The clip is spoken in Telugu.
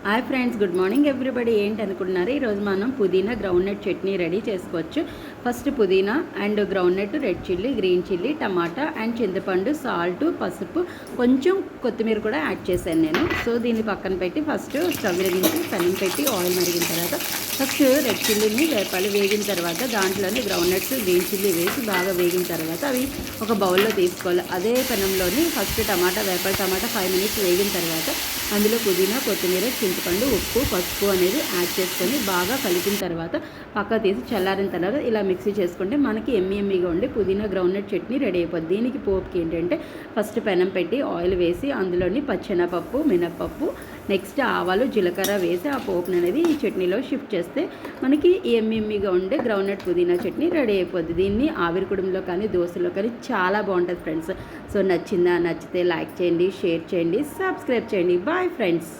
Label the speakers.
Speaker 1: Hi friends, good morning everybody. ఏంటి అనుకుంటున్నారు? ఈరోజు మనం పుదీనా గ్రౌండ్నట్ చట్నీ రెడీ చేసుకోవచ్చు. ఫస్ట్ పుదీనా and groundnut, red chilli, green chilli, tomato and చింతపండు, సాల్ట్, పసుపు, కొంచెం కొత్తిమీర కూడా యాడ్ చేశాను నేను. సో దీన్ని పక్కన పెట్టి ఫస్ట్ స్టవ్ వెలిగించి పెనం పెట్టి ఆయిల్ మరిగిన తర్వాత ఫస్ట్ రెడ్ చిల్లీని వేపాలి. వేగిన తర్వాత దాంట్లోనే గ్రౌండ్నట్స్, గ్రీన్ చిల్లీ వేసి బాగా వేగిన తర్వాత అవి ఒక బౌల్లో తీసుకోవాలి. అదే పెనంలోని ఫస్ట్ టమాటా 5 మినిట్స్ వేగిన తర్వాత అందులో పుదీనా, కొత్తిమీర, చింతపండు, ఉప్పు, పసుపు అనేది యాడ్ చేసుకొని బాగా కలిపిన తర్వాత పక్క తీసి చల్లారిన తర్వాత ఇలా మిక్సీ చేసుకుంటే మనకి ఎమ్మీగా ఉండి పుదీనా గ్రౌండ్నట్ చట్నీ రెడీ అయిపోద్ది. దీనికి పోపుకి ఏంటంటే ఫస్ట్ పెనం పెట్టి ఆయిల్ వేసి అందులోని పచ్చెనపప్పు, మినప్పప్పు, నెక్స్ట్ ఆవాలు, జీలకర్ర వేసి ఆ పోపుని అనేది ఈ చట్నీలో షిఫ్ట్ చేస్తే మనకి ఎమ్మీగా ఉండే గ్రౌండ్నట్ పుదీనా చట్నీ రెడీ అయిపోద్ది. దీన్ని ఆవిరికుడంలో కానీ దోశలో కానీ చాలా బాగుంటుంది ఫ్రెండ్స్. సో నచ్చితే లైక్ చేయండి, షేర్ చేయండి, సబ్స్క్రైబ్ చేయండి. Bye friends.